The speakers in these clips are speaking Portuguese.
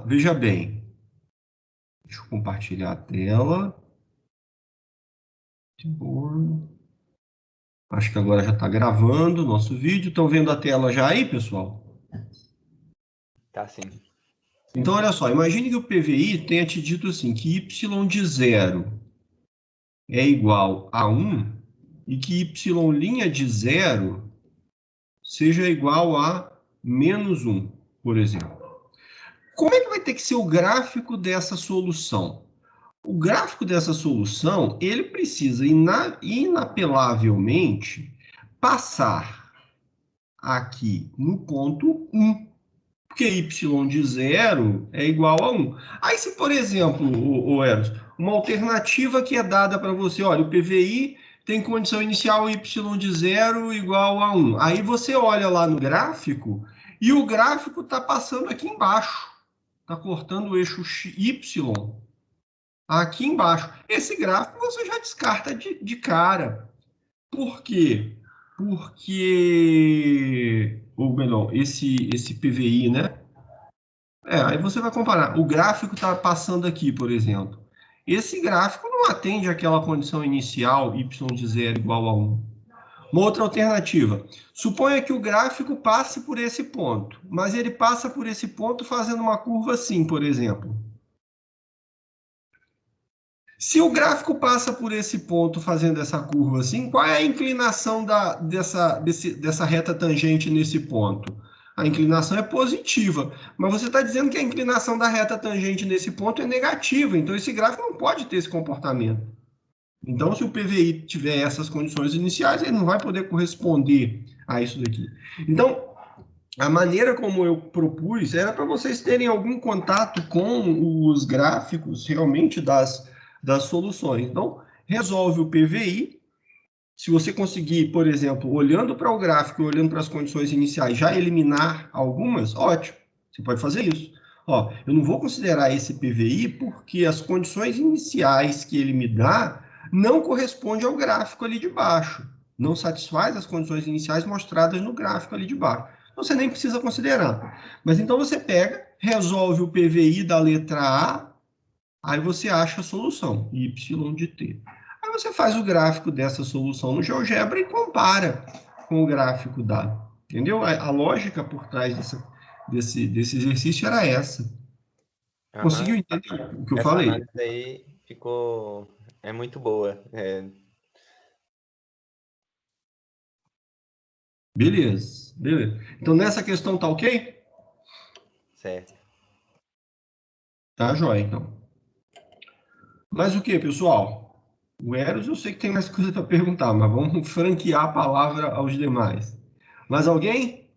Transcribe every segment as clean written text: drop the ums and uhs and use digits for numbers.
Veja bem, deixa eu compartilhar a tela. Boa. Acho que agora já está gravando o nosso vídeo. Estão vendo a tela já aí, pessoal? Tá sim. Então, olha só, imagine que o PVI tenha te dito assim, que y de 0 é igual a 1 e que y' de 0 seja igual a menos 1, por exemplo. Como é que vai ter que ser o gráfico dessa solução? O gráfico dessa solução, ele precisa inapelavelmente passar aqui no ponto 1, porque y de 0 é igual a 1. Aí se, por exemplo, o Eros, uma alternativa que é dada para você, olha, o PVI tem condição inicial y de 0 igual a 1. Aí você olha lá no gráfico e o gráfico está passando aqui embaixo. Está cortando o eixo y aqui embaixo. Esse gráfico você já descarta de cara. Por quê? Porque, ou melhor, esse PVI, né? Aí você vai comparar. O gráfico está passando aqui, por exemplo. Esse gráfico não atende àquela condição inicial, y de 0 igual a 1. Uma outra alternativa. Suponha que o gráfico passe por esse ponto, mas ele passa por esse ponto fazendo uma curva assim, por exemplo. Se o gráfico passa por esse ponto fazendo essa curva assim, qual é a inclinação dessa reta tangente nesse ponto? A inclinação é positiva, mas você está dizendo que a inclinação da reta tangente nesse ponto é negativa, então esse gráfico não pode ter esse comportamento. Então, se o PVI tiver essas condições iniciais, ele não vai poder corresponder a isso daqui. Então, a maneira como eu propus era para vocês terem algum contato com os gráficos realmente das soluções. Então, resolve o PVI. Se você conseguir, por exemplo, olhando para o gráfico e olhando para as condições iniciais, já eliminar algumas, ótimo. Você pode fazer isso. Ó, eu não vou considerar esse PVI porque as condições iniciais que ele me dá não correspondem ao gráfico ali de baixo. Não satisfaz as condições iniciais mostradas no gráfico ali de baixo. Então, você nem precisa considerar. Mas então você pega, resolve o PVI da letra A, aí você acha a solução, y de t. Aí você faz o gráfico dessa solução no GeoGebra e compara com o gráfico dado. Entendeu? A lógica por trás desse exercício era essa. Conseguiu entender o que eu Essa falei? análise aí é muito boa. Beleza, beleza. Então, nessa questão tá ok? Certo. Tá, joia, então. Mas o que, pessoal? O Eros eu sei que tem mais coisa para perguntar, mas vamos franquear a palavra aos demais. Mas alguém?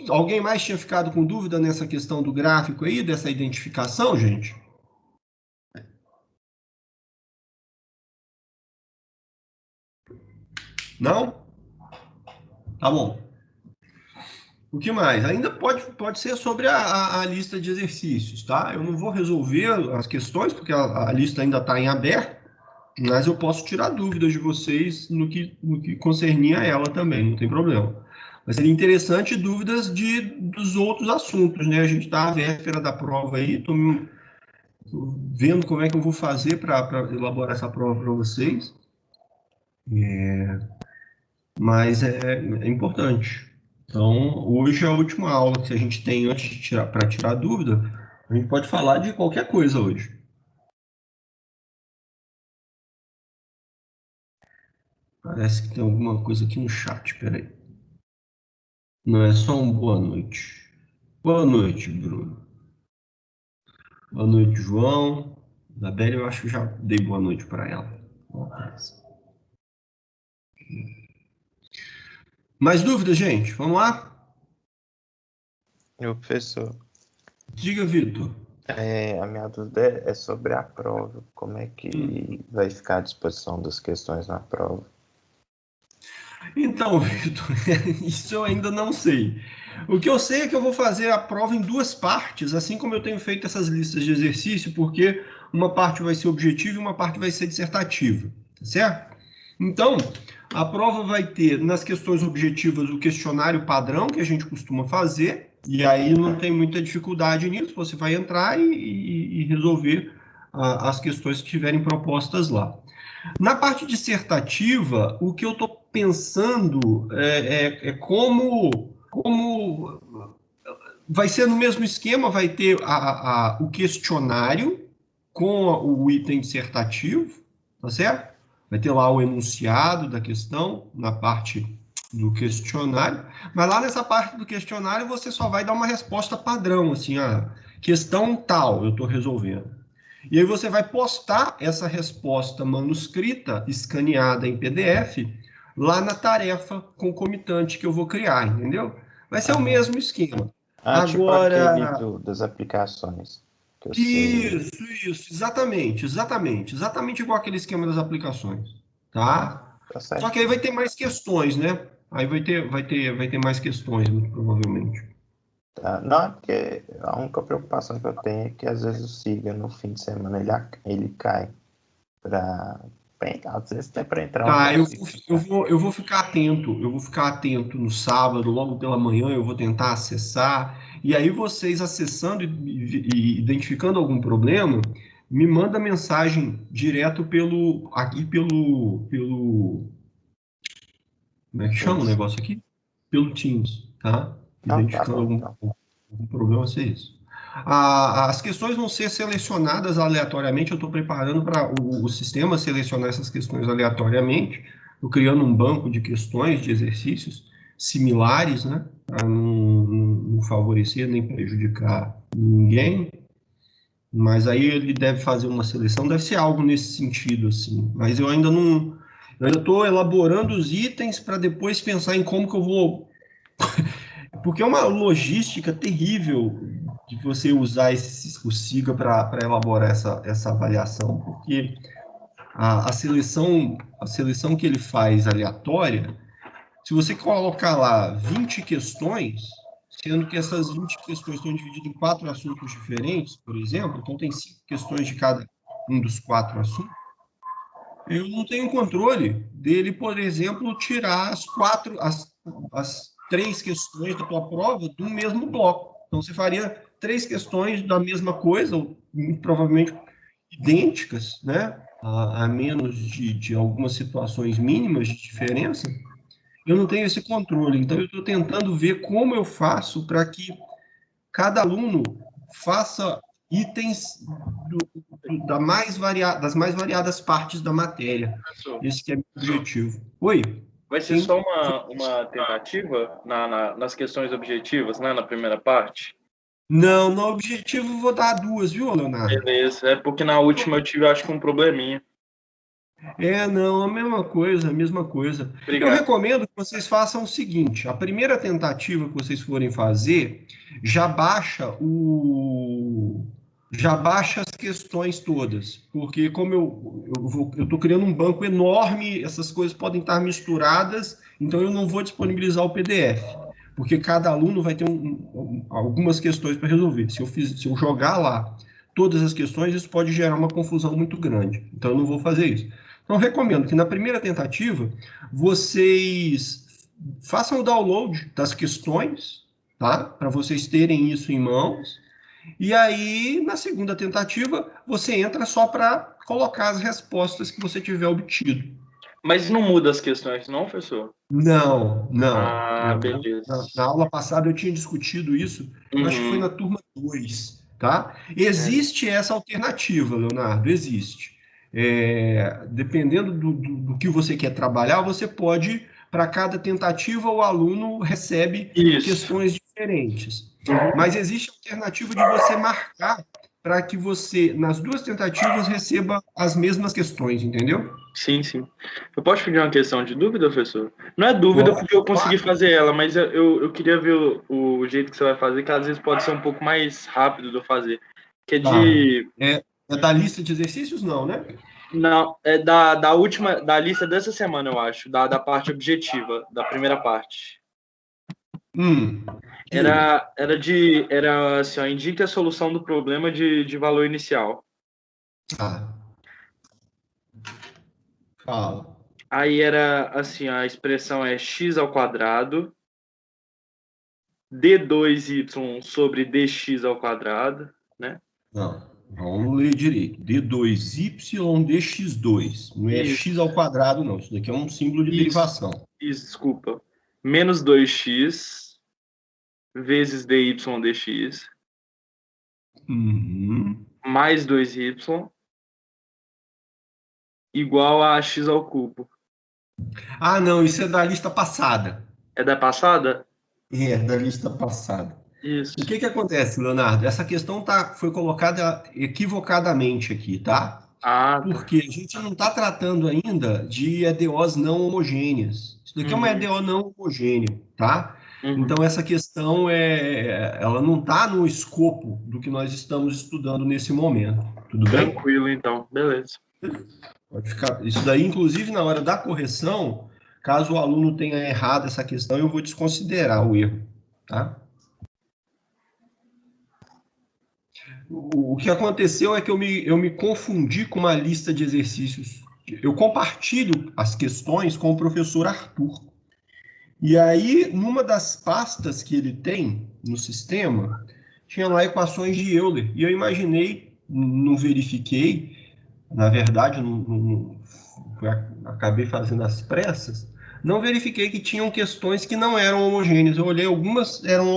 Alguém mais tinha ficado com dúvida nessa questão do gráfico aí, dessa identificação, gente? Não? Tá bom. O que mais? Ainda pode ser sobre a lista de exercícios, tá? Eu não vou resolver as questões, porque a lista ainda está em aberto, mas eu posso tirar dúvidas de vocês no que concernia ela também, não tem problema. Mas seria interessante dúvidas dos outros assuntos, né? A gente está à véspera da prova aí, estou vendo como é que eu vou fazer para elaborar essa prova para vocês. Mas é importante. Então, hoje é a última aula que a gente tem antes de tirar dúvida. A gente pode falar de qualquer coisa hoje. Parece que tem alguma coisa aqui no chat, peraí. Não é só um boa noite. Boa noite, Bruno. Boa noite, João. Isabelle, eu acho que já dei boa noite para ela. Mais dúvidas, gente? Vamos lá? Meu professor, Diga, Vitor. a minha dúvida é sobre a prova. Como é que vai ficar a disposição das questões na prova? Então, Vitor, isso eu ainda não sei. O que eu sei é que eu vou fazer a prova em duas partes, assim como eu tenho feito essas listas de exercício, porque uma parte vai ser objetiva e uma parte vai ser dissertativa, tá certo? Então, A prova vai ter, nas questões objetivas, o questionário padrão que a gente costuma fazer, e aí não tem muita dificuldade nisso, você vai entrar e resolver as questões que tiverem propostas lá. Na parte dissertativa, o que eu estou pensando é como vai ser no mesmo esquema, vai ter o questionário com o item dissertativo, tá certo? Vai ter lá o enunciado da questão na parte do questionário, mas lá nessa parte do questionário você só vai dar uma resposta padrão, assim, questão tal, eu estou resolvendo. E aí você vai postar essa resposta manuscrita, escaneada em PDF, lá na tarefa concomitante que eu vou criar, entendeu? Vai ser o mesmo esquema. Tipo aquele Agora, das aplicações. Que isso, exatamente igual aquele esquema das aplicações, tá? Tá Só certo. que aí vai ter mais questões, né? Aí vai ter mais questões, muito provavelmente. Tá? Não, é porque a única preocupação que eu tenho é que às vezes o SIGA no fim de semana ele cai. Às vezes até para entrar eu Tá, consigo. eu vou ficar atento no sábado, logo pela manhã, eu vou tentar acessar, e aí vocês acessando e identificando algum problema, me manda mensagem direto pelo, como é que chama o Teams. negócio aqui? Pelo Teams, tá? Não, tá Identificando bom, algum então. problema, vai ser isso. As questões vão ser selecionadas aleatoriamente. Eu estou preparando para o sistema selecionar essas questões aleatoriamente. Estou criando um banco de questões, de exercícios similares, né? Para não favorecer nem prejudicar ninguém. Mas aí ele deve fazer uma seleção, deve ser algo nesse sentido, assim. Mas eu ainda não. Eu ainda estou elaborando os itens para depois pensar em como que eu vou. Porque é uma logística terrível de você usar o SIGA para elaborar essa avaliação, porque a seleção que ele faz aleatória, se você colocar lá 20 questões, sendo que essas 20 questões estão divididas em 4 assuntos diferentes, por exemplo, então tem 5 questões de cada um dos 4 assuntos, eu não tenho controle dele, por exemplo, tirar as 3 questões da tua prova do mesmo bloco. Então, você faria 3 questões da mesma coisa, ou provavelmente idênticas, né? A menos de algumas situações mínimas de diferença. Eu não tenho esse controle. Então, eu estou tentando ver como eu faço para que cada aluno faça itens das mais variadas partes da matéria. Professor, Esse que é o meu objetivo. Oi? vai ser Sim? só uma tentativa nas questões objetivas, né, na primeira parte? Não, no objetivo eu vou dar 2, viu, Leonardo? Beleza, é porque na última eu tive, acho que, um probleminha. Não, a mesma coisa, a mesma coisa. Eu Obrigado. recomendo que vocês façam o seguinte: a primeira tentativa que vocês forem fazer, já baixa já baixa as questões todas, porque como eu estou criando um banco enorme, essas coisas podem estar misturadas, então eu não vou disponibilizar o PDF, porque cada aluno vai ter algumas questões para resolver. Se eu jogar lá todas as questões, isso pode gerar uma confusão muito grande. Então eu não vou fazer isso. Então, eu recomendo que na primeira tentativa vocês façam o download das questões, tá? Para vocês terem isso em mãos. E aí, na segunda tentativa, você entra só para colocar as respostas que você tiver obtido. Mas não muda as questões, não, professor? Não, não. Ah, beleza. Na aula passada eu tinha discutido isso, eu acho que foi Uhum. na turma 2, tá? Existe essa alternativa, Leonardo, existe. Dependendo do que você quer trabalhar, você pode, para cada tentativa, o aluno recebe Isso. questões diferentes. Mas existe a alternativa de você marcar para que você, nas 2 tentativas, receba as mesmas questões, entendeu? Sim, sim. Eu posso pedir uma questão de dúvida, professor? Não é dúvida Pode, porque eu consegui claro. fazer ela, mas eu queria ver o jeito que você vai fazer, que às vezes pode ser um pouco mais rápido de eu fazer. Que é Tá. de. É da lista de exercícios, não, né? Não, é da última, da lista dessa semana, eu acho, da parte objetiva, da primeira parte. Diga. Era assim, ó, indique a solução do problema de valor inicial. Ah, fala. Aí era assim, a expressão é x ao quadrado, d2y sobre dx ao quadrado, né? Não, vamos ler direito. D2y dx2. Não é x ao Isso, quadrado, não. Isso daqui é um símbolo de isso, derivação. desculpa. Menos 2x vezes dy dx Uhum. mais 2y igual a x ao cubo. Ah, não, isso é da lista passada. É da passada? É, da lista passada. Isso. O que que acontece, Leonardo? Essa questão foi colocada equivocadamente aqui, tá? Ah, tá. Porque a gente não está tratando ainda de EDOs não homogêneas. Isso daqui é uma Uhum, EDO não homogênea, tá? uhum. Então, essa questão ela não está no escopo do que nós estamos estudando nesse momento. Tudo bem? Tranquilo, então. Beleza. Pode ficar. Isso daí, inclusive, na hora da correção, caso o aluno tenha errado essa questão, eu vou desconsiderar o erro, tá? O que aconteceu é que eu me confundi com uma lista de exercícios. Eu compartilho as questões com o professor Arthur. E aí, numa das pastas que ele tem no sistema, tinha lá equações de Euler. E eu imaginei, não verifiquei, na verdade, acabei fazendo as pressas, não verifiquei que tinham questões que não eram homogêneas. Eu olhei, algumas eram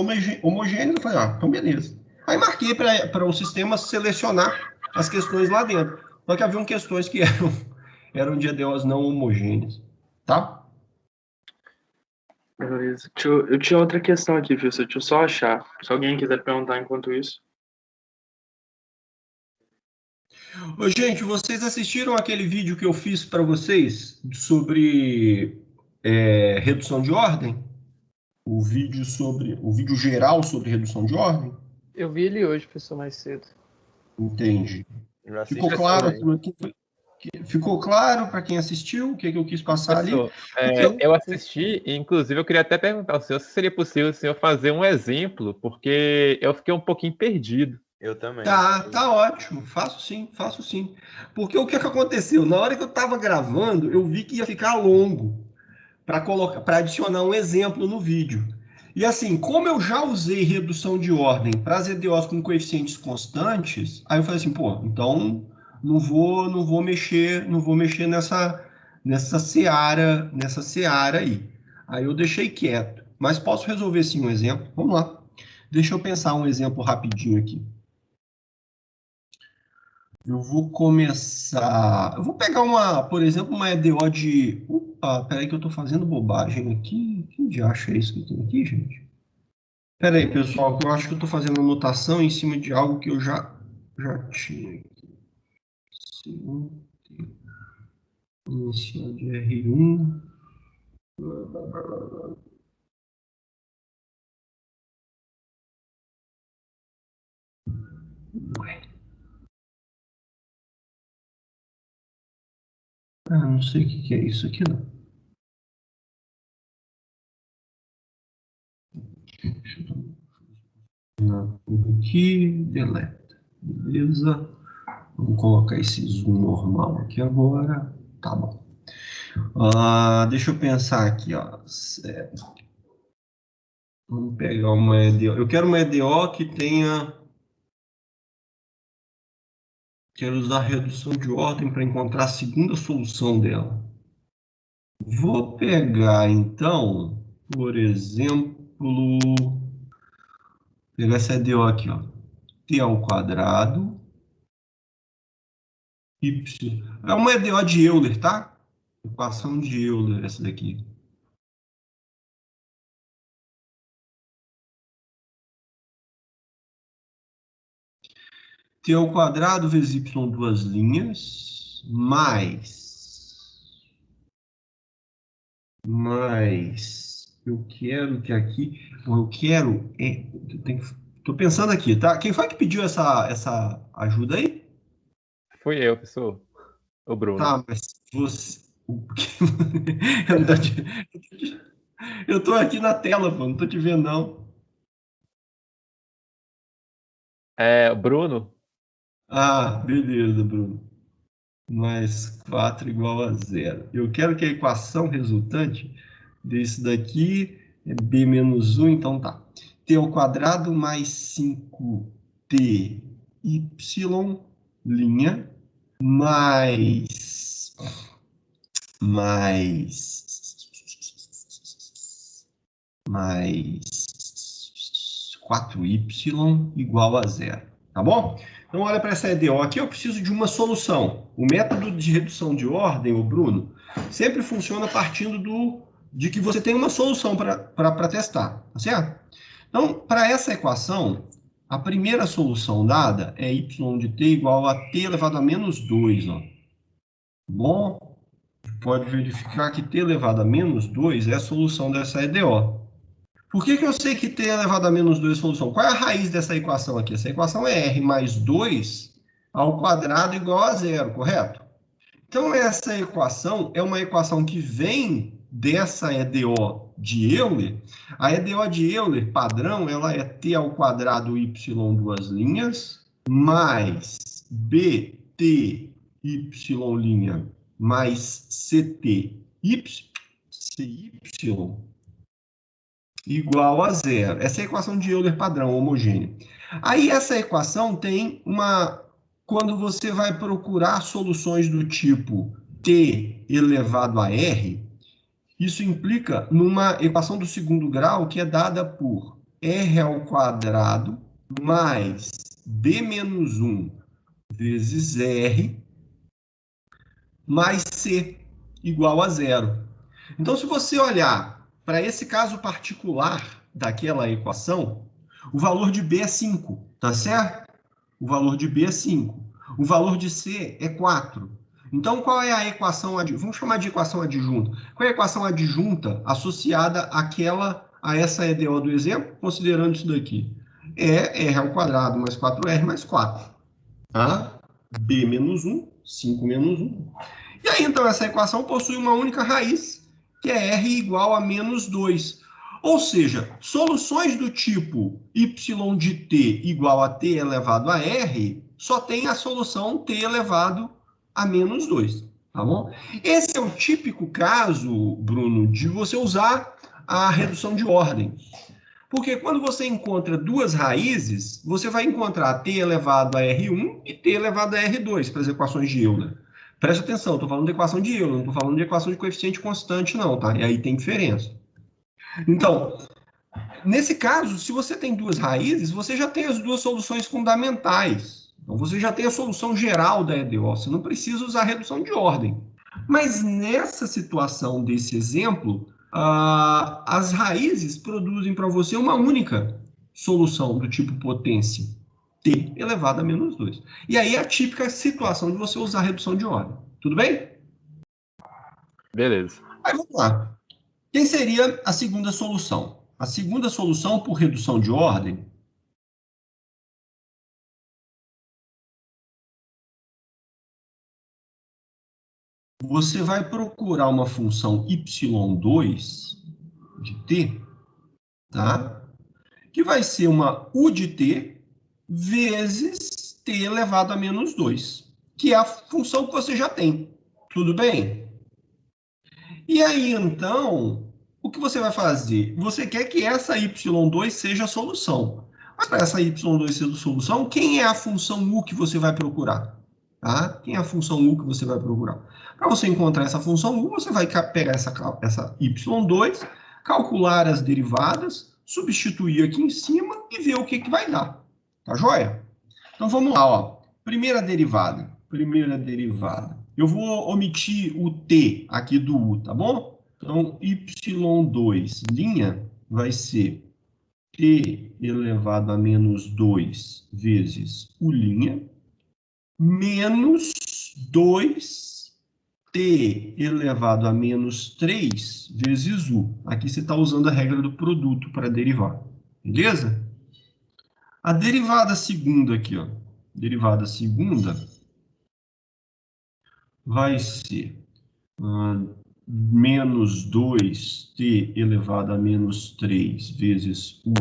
homogêneas, eu falei, ah, então beleza. Aí marquei para o sistema selecionar as questões lá dentro. Só que haviam questões que eram de EDOs não homogêneas. Tá? Beleza. Eu tinha outra questão aqui, viu? Deixa eu só achar. Se alguém quiser perguntar enquanto isso. Ô, gente, vocês assistiram aquele vídeo que eu fiz para vocês sobre redução de ordem? O vídeo geral sobre redução de ordem? Eu vi ele hoje, professor, mais cedo. Entendi. Eu Ficou assisti claro também. ficou claro para quem assistiu o que eu quis passar ali? Professor, Porque eu assisti, e inclusive eu queria até perguntar ao senhor se seria possível o senhor fazer um exemplo, porque eu fiquei um pouquinho perdido. Eu também. tá ótimo, faço sim, faço sim. Porque o que aconteceu? Na hora que eu estava gravando, eu vi que ia ficar longo para adicionar um exemplo no vídeo. E assim, como eu já usei redução de ordem para as EDOs com coeficientes constantes, aí eu falei assim, pô, então não vou mexer nessa seara aí. Aí eu deixei quieto. Mas posso resolver sim um exemplo. Vamos lá. Deixa eu pensar um exemplo rapidinho aqui. Eu vou começar. Eu vou pegar por exemplo, uma EDO de. Opa, peraí que eu estou fazendo bobagem aqui. Que diacho é isso que eu tenho aqui, gente? Peraí, pessoal, que eu acho que eu estou fazendo anotação em cima de algo que eu já tinha aqui. Segundo, inicial de R1. Ah, não sei o que é isso aqui, não. Deixa eu dar aqui, deleta. Beleza. Vamos colocar esse zoom normal aqui agora. Tá bom. Deixa eu pensar aqui, ó. Vamos pegar uma EDO. Eu quero uma EDO que tenha. Quero usar redução de ordem para encontrar a segunda solução dela. Vou pegar, então, por exemplo, pegar essa EDO aqui, ó. T ao quadrado, Y. É uma EDO de Euler, tá? Equação de Euler, essa daqui. T ao quadrado vezes Y duas linhas, mais eu quero que aqui, tô pensando aqui, tá? Quem foi que pediu essa ajuda aí? Fui eu, professor. O Bruno. Tá, mas você, eu, não tô eu tô aqui na tela, pô, não tô te vendo não. Bruno? Ah, beleza, Bruno. mais 4 igual a 0. Eu quero que a equação resultante desse daqui é b menos 1, então tá. T ao quadrado mais 5t y' mais 4y igual a 0, tá bom? Então, olha para essa EDO aqui, eu preciso de uma solução. O método de redução de ordem, o Bruno, sempre funciona partindo de que você tem uma solução para testar, tá certo? Então, para essa equação, a primeira solução dada é y de t igual a t elevado a menos 2, ó. Bom, pode verificar que t elevado a menos 2 é a solução dessa EDO. Por que eu sei que t elevado a menos 2 é a solução? Qual é a raiz dessa equação aqui? Essa equação é r mais 2 ao quadrado igual a 0, correto? Então, essa equação é uma equação que vem dessa EDO de Euler. A EDO de Euler padrão, ela é t ao quadrado y duas linhas, mais bt y' mais ct cy igual a 0. Essa é a equação de Euler padrão, homogênea. Aí essa equação tem uma... Quando você vai procurar soluções do tipo t elevado a r, isso implica numa equação do segundo grau que é dada por r ao quadrado mais b menos 1 vezes r mais c igual a 0. Então, se você olhar para esse caso particular daquela equação, o valor de B é 5, tá certo? O valor de B é 5. O valor de C é 4. Então, qual é a equação adjunta? Vamos chamar de equação adjunta. Qual é a equação adjunta associada a essa EDO do exemplo, considerando isso daqui? É r ao quadrado mais 4r mais 4. Tá? B menos 1, 5 menos 1. E aí, então, essa equação possui uma única raiz, que é r igual a menos 2. Ou seja, soluções do tipo y de t igual a t elevado a r só tem a solução t elevado a menos 2. Tá bom? Esse é o típico caso, Bruno, de você usar a redução de ordem. Porque quando você encontra duas raízes, você vai encontrar t elevado a r1 e t elevado a r2 para as equações de Euler. Preste atenção, estou falando de equação de Euler, não estou falando de equação de coeficiente constante, não, tá? E aí tem diferença. Então, nesse caso, se você tem duas raízes, você já tem as duas soluções fundamentais. Então, você já tem a solução geral da EDO, você não precisa usar redução de ordem. Mas nessa situação desse exemplo, as raízes produzem para você uma única solução do tipo potência, t elevado a menos 2. E aí é a típica situação de você usar redução de ordem. Tudo bem? Beleza. Aí vamos lá. Quem seria a segunda solução? A segunda solução por redução de ordem você vai procurar uma função y2 de t, tá? Que vai ser uma u de t vezes t elevado a menos 2, que é a função que você já tem. Tudo bem? E aí, então, o que você vai fazer? Você quer que essa y2 seja a solução. Mas para essa y2 ser a solução, quem é a função u que você vai procurar? Tá? Quem é a função u que você vai procurar? Para você encontrar essa função u, você vai pegar essa y2, calcular as derivadas, substituir aqui em cima e ver o que vai dar. Tá joia? Então vamos lá, ó. Primeira derivada. Eu vou omitir o t aqui do u, tá bom? Então, y2' vai ser t elevado a menos 2 vezes u', menos 2t elevado a menos 3 vezes u. Aqui você está usando a regra do produto para derivar. Beleza? A derivada segunda aqui, ó. Derivada segunda vai ser menos 2t elevado a menos 3 vezes u'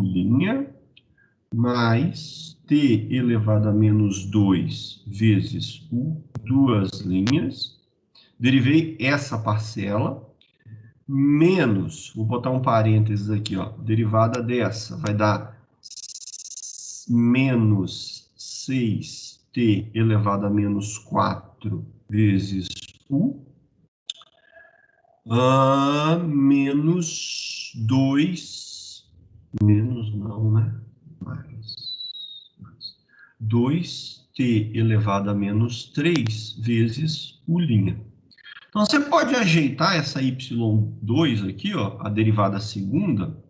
mais t elevado a menos 2 vezes u, duas linhas. Derivei essa parcela, menos, vou botar um parênteses aqui, ó, derivada dessa, vai dar menos 6t elevado a menos 4 vezes u, menos 2, menos não, né? Mais 2t elevado a menos 3 vezes u'. Então, você pode ajeitar essa y2 aqui, ó, a derivada segunda.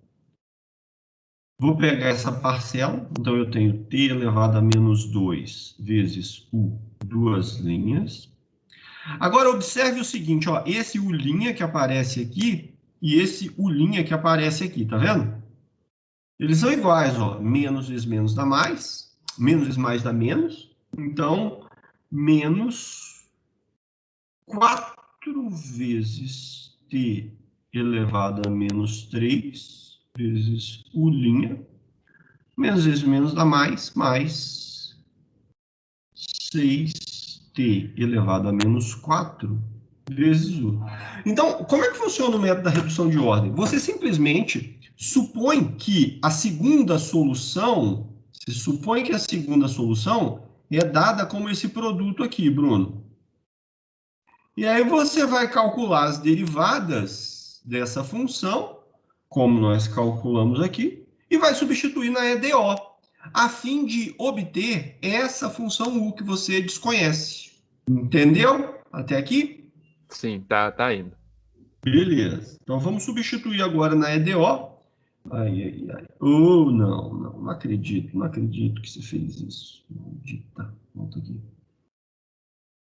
Vou pegar essa parcela, então eu tenho t elevado a menos 2 vezes u, duas linhas. Agora, observe o seguinte, ó, esse u' que aparece aqui e esse u' que aparece aqui, tá vendo? Eles são iguais, ó, menos vezes menos dá mais, menos vezes mais dá menos, então, menos 4 vezes t elevado a menos 3 vezes u', menos vezes menos dá mais 6t elevado a menos 4 vezes u. Então, como é que funciona o método da redução de ordem? Você simplesmente supõe que a segunda solução, é dada como esse produto aqui, Bruno. E aí você vai calcular as derivadas dessa função, como nós calculamos aqui, e vai substituir na EDO, a fim de obter essa função u que você desconhece. Entendeu? Até aqui? Sim, tá indo. Beleza. Então vamos substituir agora na EDO. Ai. Oh, não acredito que você fez isso. Maldita. Volta aqui.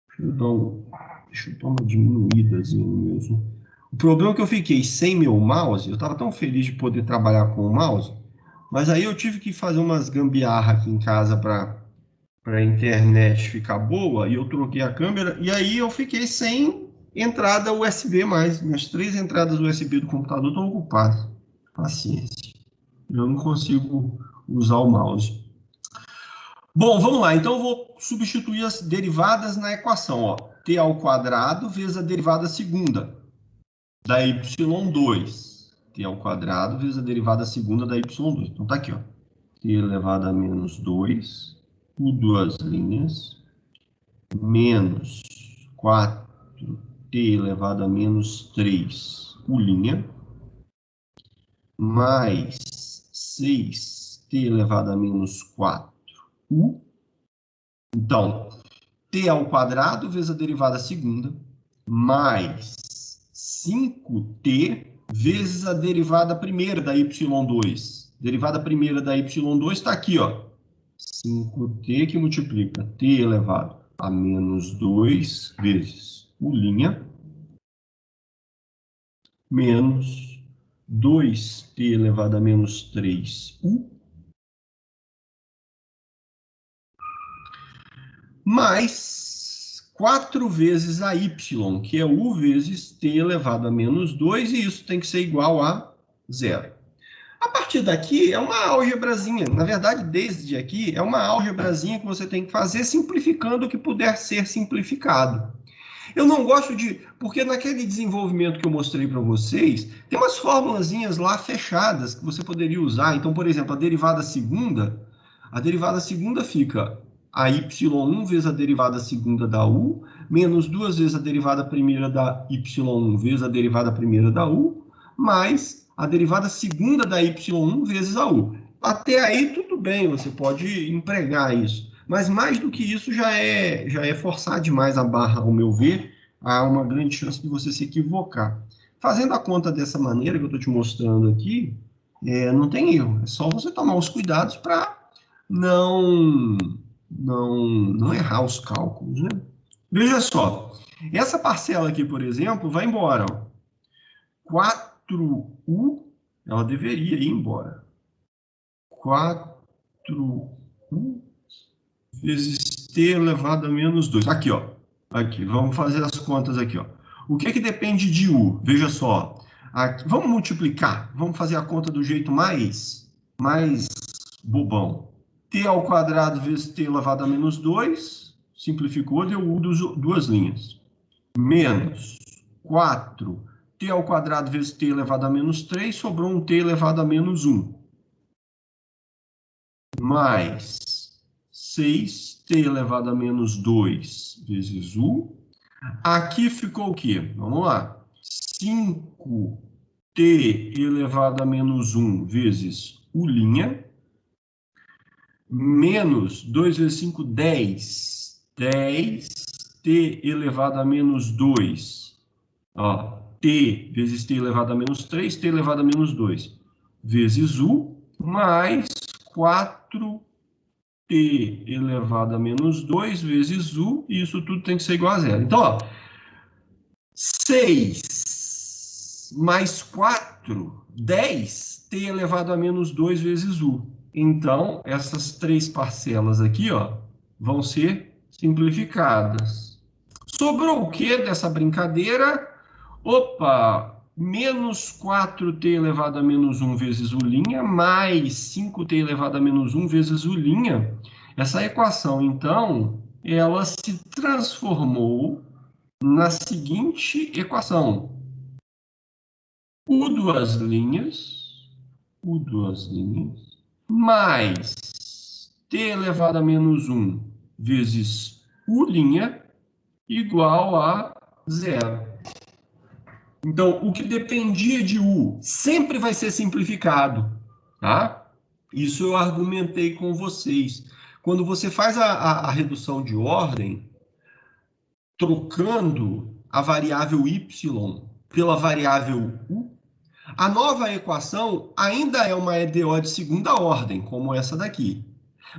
Deixa eu dar uma diminuídazinha mesmo. O problema é que eu fiquei sem meu mouse, eu estava tão feliz de poder trabalhar com o mouse, mas aí eu tive que fazer umas gambiarra aqui em casa para a internet ficar boa, e eu troquei a câmera, e aí eu fiquei sem entrada USB mais. Minhas 3 entradas USB do computador estão ocupadas. Paciência. Eu não consigo usar o mouse. Bom, vamos lá. Então, eu vou substituir as derivadas na equação. Ó. T ao quadrado vezes a derivada segunda da y2. T ao quadrado vezes a derivada segunda da y2. Então, tá aqui, ó. T elevado a menos 2, u duas linhas, menos 4t elevado a menos 3, u', mais 6t elevado a menos 4, u. Então, t ao quadrado vezes a derivada segunda, mais 5t vezes a derivada primeira da y2. Derivada primeira da y2 está aqui, ó. 5t que multiplica t elevado a menos 2 vezes u', menos 2t elevado a menos 3u, mais 4 vezes a y, que é u vezes t elevado a menos 2, e isso tem que ser igual a 0. A partir daqui é uma álgebrazinha. Na verdade, desde aqui, é uma álgebrazinha que você tem que fazer simplificando o que puder ser simplificado. Eu não gosto de... Porque naquele desenvolvimento que eu mostrei para vocês, tem umas formulazinhas lá fechadas que você poderia usar. Então, por exemplo, a derivada segunda fica a y1 vezes a derivada segunda da u, menos 2 vezes a derivada primeira da y1 vezes a derivada primeira da u, mais a derivada segunda da y1 vezes a u. Até aí, tudo bem, você pode empregar isso. Mas mais do que isso, já é forçar demais a barra, ao meu ver. Há uma grande chance de você se equivocar. Fazendo a conta dessa maneira que eu estou te mostrando aqui, não tem erro. É só você tomar os cuidados para não errar os cálculos, né? Veja só. Essa parcela aqui, por exemplo, vai embora. Ó. 4u, ela deveria ir embora. 4u vezes t elevado a menos 2. Aqui, ó. Aqui, vamos fazer as contas aqui, ó. O que depende de u? Veja só. Aqui, vamos multiplicar. Vamos fazer a conta do jeito mais bobão. t ao quadrado vezes t elevado a menos 2, simplificou, deu u duas linhas. Menos 4, t ao quadrado vezes t elevado a menos 3, sobrou um t elevado a menos 1. Mais 6t elevado a menos 2 vezes u. Aqui ficou o quê? Vamos lá. 5t elevado a menos 1 vezes u', menos 2 vezes 5, 10. 10t elevado a menos 2. Ó, t vezes t elevado a menos 3, t elevado a menos 2, vezes u, mais 4t elevado a menos 2 vezes u, e isso tudo tem que ser igual a zero. Então, ó, 6 mais 4, 10t elevado a menos 2 vezes u. Então, essas três parcelas aqui, ó, vão ser simplificadas. Sobrou o que dessa brincadeira? Opa, menos 4t elevado a menos 1 vezes u', mais 5t elevado a menos 1 vezes u'. Essa equação, então, ela se transformou na seguinte equação. U duas linhas, mais t elevado a menos 1 vezes u' igual a zero. Então, o que dependia de u sempre vai ser simplificado, tá? Isso eu argumentei com vocês. Quando você faz a redução de ordem, trocando a variável y pela variável u, a nova equação ainda é uma EDO de segunda ordem, como essa daqui.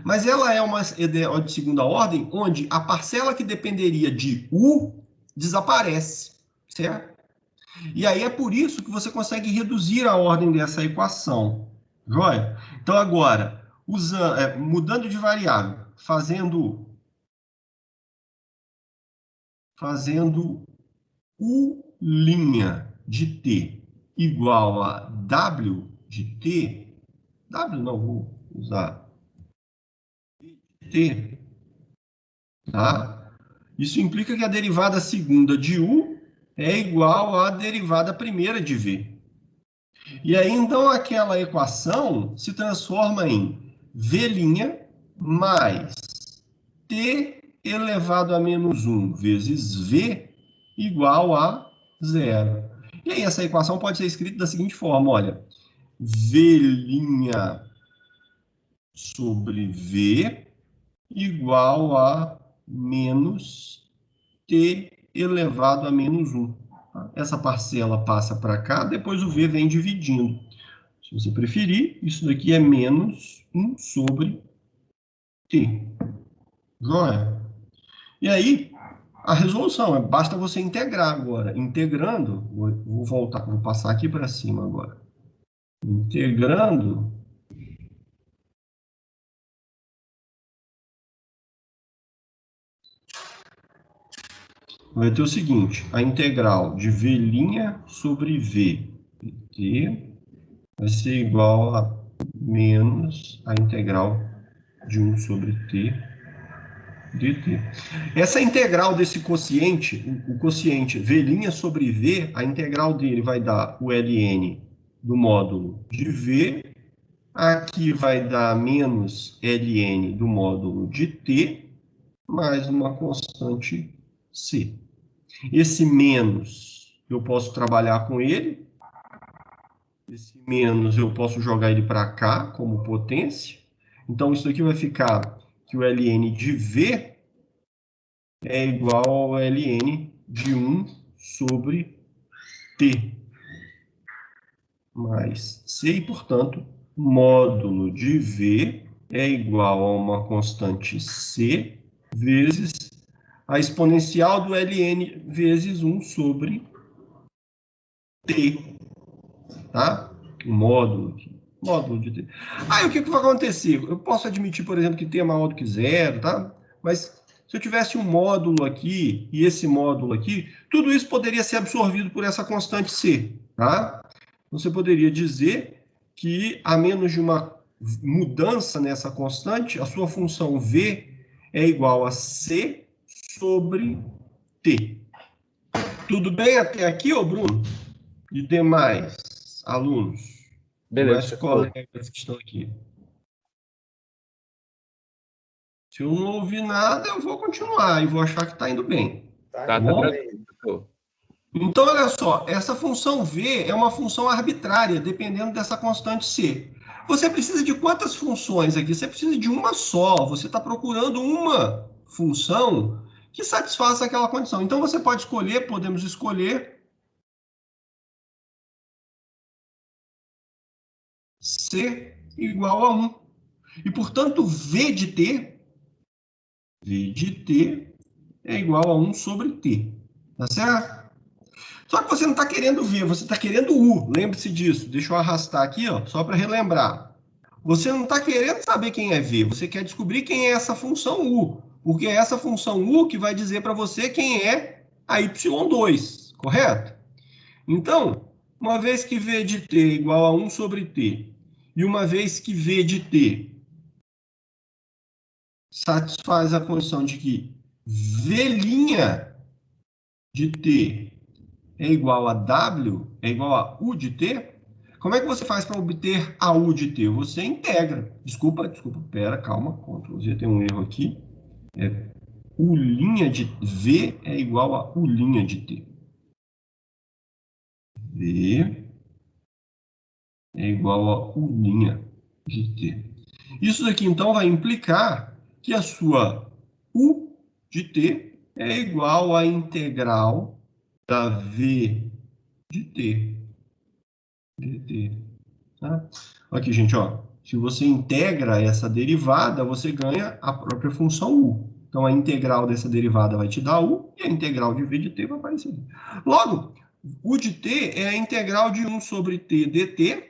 Mas ela é uma EDO de segunda ordem onde a parcela que dependeria de u desaparece, certo? E aí é por isso que você consegue reduzir a ordem dessa equação. Joia? Então, agora, mudando de variável, fazendo u' de t igual a w de t, w não, vou usar t, tá? Isso implica que a derivada segunda de u é igual à derivada primeira de v. E aí, então, aquela equação se transforma em v' mais t elevado a menos 1 vezes v igual a zero. E aí, essa equação pode ser escrita da seguinte forma, olha, v' sobre v igual a menos t elevado a menos 1. Essa parcela passa para cá, depois o v vem dividindo. Se você preferir, isso daqui é menos 1 sobre t. Joia? E aí, a resolução, basta você integrar agora. Integrando, vou voltar, vou passar aqui para cima agora. Integrando, vai ter o seguinte, a integral de v' sobre v t vai ser igual a menos a integral de 1 sobre t dt. Essa integral desse quociente, o quociente v' sobre v, a integral dele vai dar o ln do módulo de v, aqui vai dar menos ln do módulo de t, mais uma constante c. Esse menos, eu posso trabalhar com ele. Esse menos, eu posso jogar ele para cá, como potência. Então, isso aqui vai ficar que o ln de v é igual ao ln de 1 sobre t. Mais c, e, portanto, módulo de v é igual a uma constante c vezes a exponencial do ln vezes 1 sobre t, tá? O módulo de t. Aí, o que vai acontecer? Eu posso admitir, por exemplo, que t é maior do que zero, tá? Mas se eu tivesse um módulo aqui e esse módulo aqui, tudo isso poderia ser absorvido por essa constante c, tá? Você poderia dizer que a menos de uma mudança nessa constante, a sua função V é igual a C sobre T. Tudo bem até aqui, ô Bruno? E demais alunos? Beleza, Mais colegas que estão aqui. Se eu não ouvir nada, eu vou continuar e vou achar que está indo bem. Tá bom? tranquilo. Então, olha só, essa função V é uma função arbitrária, dependendo dessa constante C. Você precisa de quantas funções aqui? Você precisa de uma só. Você está procurando uma função que satisfaça aquela condição. Então, você pode escolher, podemos escolher C igual a 1. E, portanto, V de T é igual a 1 sobre T. Tá certo? Só que você não está querendo V, você está querendo U. Lembre-se disso. Deixa eu arrastar aqui, ó, só para relembrar. Você não está querendo saber quem é V, você quer descobrir quem é essa função U. Porque é essa função U que vai dizer para você quem é a Y2, correto? Então, uma vez que V de T é igual a 1 sobre T, e uma vez que V de T satisfaz a condição de que V' de T é igual a W, é igual a U de T, como é que você faz para obter a U de T? Você integra. Desculpa, pera, calma, Ctrl Z, tem um erro aqui. U' de V é igual a U' de T. V é igual a U' de T. Isso daqui, então, vai implicar que a sua U de T é igual à integral da V de T. dt. Tá? Aqui, gente, ó. Se você integra essa derivada, você ganha a própria função U. Então, a integral dessa derivada vai te dar U, e a integral de V de T vai aparecer aqui. Logo, U de T é a integral de 1 sobre T dt.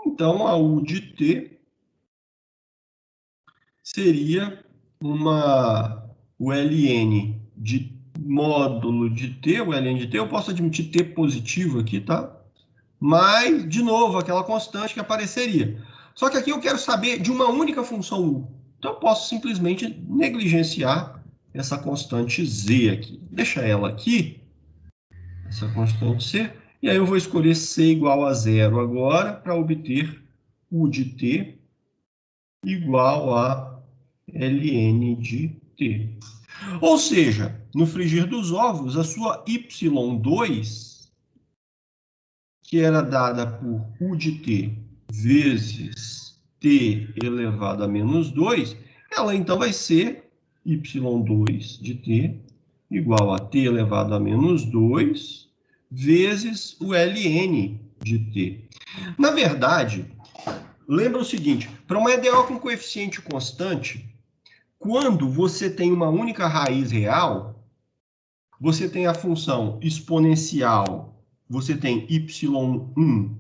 Então, a U de T seria o ln de módulo de T, o ln de T, eu posso admitir T positivo aqui, tá? Mas, de novo, aquela constante que apareceria. Só que aqui eu quero saber de uma única função U. Então, eu posso simplesmente negligenciar essa constante Z aqui. Deixa ela aqui, essa constante C, e aí eu vou escolher C igual a 0 agora, para obter U de T igual a ln de T. Ou seja, no frigir dos ovos, a sua Y2, que era dada por U de T vezes T elevado a menos 2, ela então vai ser Y2 de T igual a T elevado a menos 2 vezes o ln de T. Na verdade, lembra o seguinte, para uma EDO com coeficiente constante, quando você tem uma única raiz real, você tem a função exponencial, você tem y1.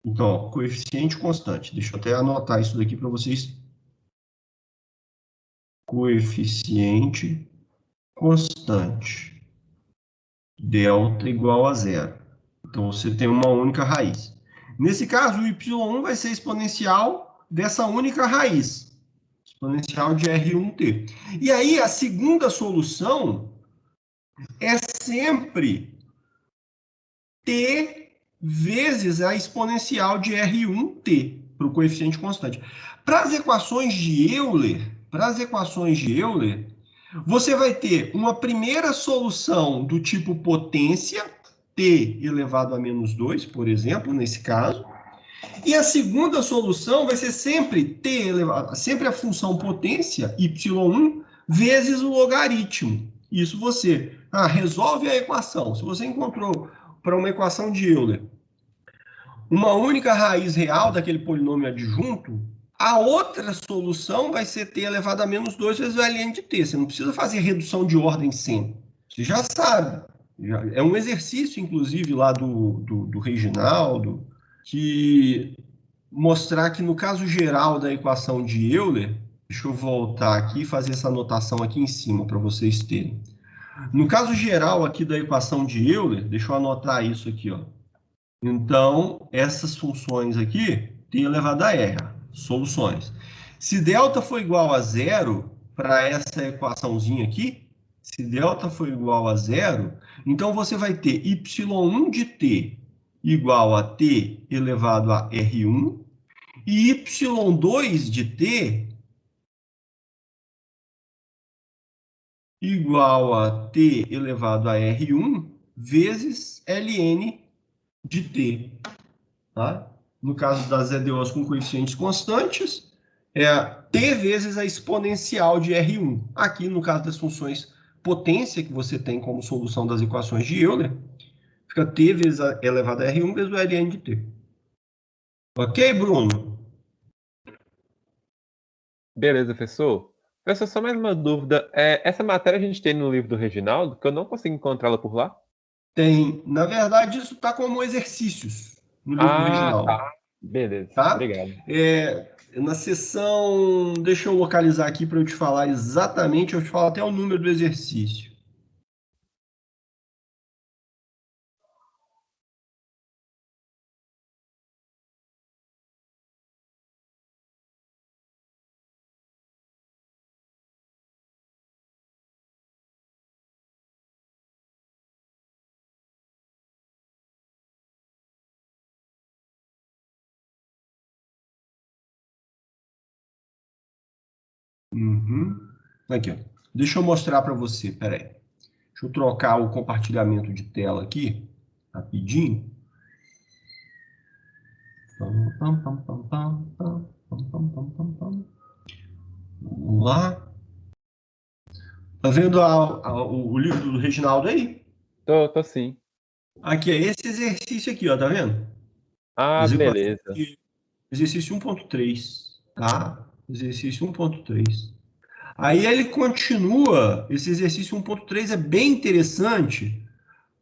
Então, ó, coeficiente constante. Deixa eu até anotar isso daqui para vocês. Coeficiente constante. Delta igual a 0. Então, você tem uma única raiz. Nesse caso, o y1 vai ser exponencial dessa única raiz. Exponencial de R1t. E aí, a segunda solução é sempre t vezes a exponencial de R1t, para o coeficiente constante. Para as equações de Euler, você vai ter uma primeira solução do tipo potência, t elevado a menos 2, por exemplo, nesse caso. E a segunda solução vai ser sempre sempre a função potência, y1, vezes o logaritmo. Isso você resolve a equação. Se você encontrou para uma equação de Euler uma única raiz real daquele polinômio adjunto, a outra solução vai ser t elevado a menos 2 vezes o ln de t. Você não precisa fazer redução de ordem sempre. Você já sabe. É um exercício, inclusive, lá do Reginaldo, que mostrar que no caso geral da equação de Euler, deixa eu voltar aqui e fazer essa anotação aqui em cima para vocês terem. No caso geral aqui da equação de Euler, deixa eu anotar isso aqui, ó. Então, essas funções aqui, t elevado a r. soluções. Se delta for igual a zero, para essa equaçãozinha aqui, se delta for igual a zero, então você vai ter y1 de t igual a t elevado a R1 e y2 de t igual a t elevado a R1 vezes ln de t. Tá? No caso das EDOs com coeficientes constantes, é t vezes a exponencial de R1. Aqui, no caso das funções potência que você tem como solução das equações de Euler, fica t vezes a elevado a R1 vezes o ln de t. Ok, Bruno? Beleza, professor. Professor, só mais uma dúvida. Essa matéria a gente tem no livro do Reginaldo, que eu não consigo encontrá-la por lá? Tem. Na verdade, isso está como exercícios no livro original. Tá. Beleza. Tá? Obrigado. Na seção... Deixa eu localizar aqui para eu te falar exatamente, eu te falo até o número do exercício. Aqui, ó. Deixa eu mostrar para você, peraí. Deixa eu trocar o compartilhamento de tela aqui, rapidinho. Vamos lá. Tá vendo o livro do Reginaldo aí? Tô sim. Aqui, é esse exercício aqui, ó, tá vendo? Beleza. Exercício 1.3, tá? Exercício 1.3. Aí ele continua, esse exercício 1.3 é bem interessante,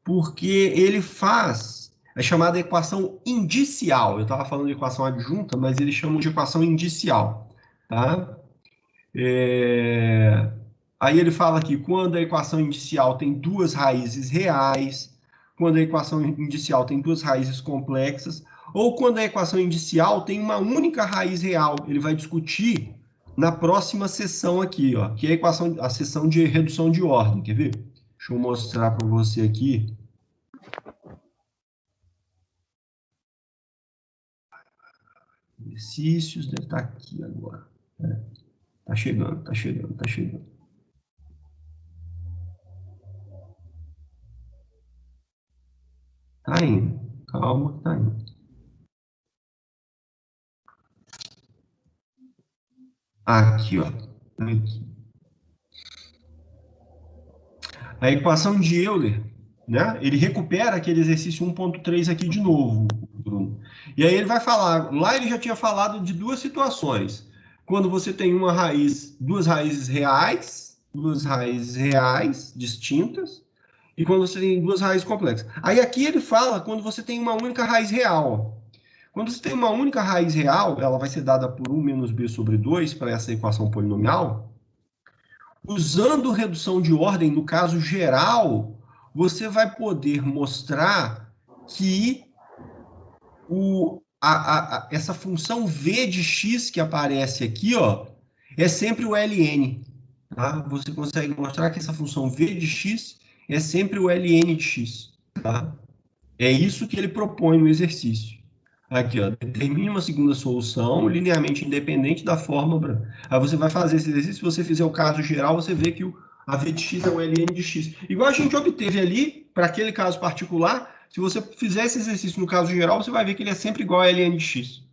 porque ele faz a chamada equação indicial. Eu estava falando de equação adjunta, mas eles chamam de equação indicial, tá? Aí ele fala aqui, quando a equação indicial tem duas raízes reais, quando a equação indicial tem duas raízes complexas, ou quando a equação indicial tem uma única raiz real. Ele vai discutir na próxima sessão aqui, ó, que é a sessão de redução de ordem. Quer ver? Deixa eu mostrar para você aqui. Exercícios, deve estar aqui agora. Tá chegando. Tá indo. Calma que tá indo. Aqui, ó. Aqui. A equação de Euler, né? Ele recupera aquele exercício 1.3 aqui de novo, Bruno. E aí ele vai falar, lá ele já tinha falado de duas situações. Quando você tem duas raízes reais distintas, e quando você tem duas raízes complexas. Aí aqui ele fala quando você tem uma única raiz real. Quando você tem uma única raiz real, ela vai ser dada por 1 menos b sobre 2 para essa equação polinomial. Usando redução de ordem, no caso geral, você vai poder mostrar que essa função v de x que aparece aqui, ó, é sempre o ln. Tá? Você consegue mostrar que essa função v de x é sempre o ln de x. Tá? É isso que ele propõe no exercício. Aqui, ó, determine uma segunda solução linearmente independente da fórmula. Aí você vai fazer esse exercício, se você fizer o caso geral, você vê que a v de x é o ln de x. Igual a gente obteve ali, para aquele caso particular, se você fizer esse exercício no caso geral, você vai ver que ele é sempre igual a ln de x.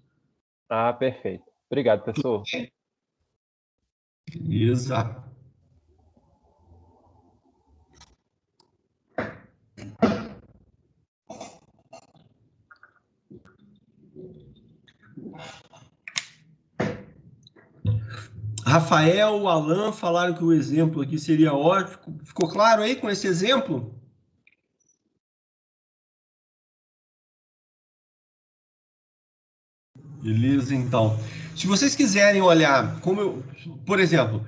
Perfeito. Obrigado, professor. Exato. Rafael, Alan falaram que o exemplo aqui seria ótimo. Ficou claro aí com esse exemplo? Beleza, então. Se vocês quiserem olhar, por exemplo,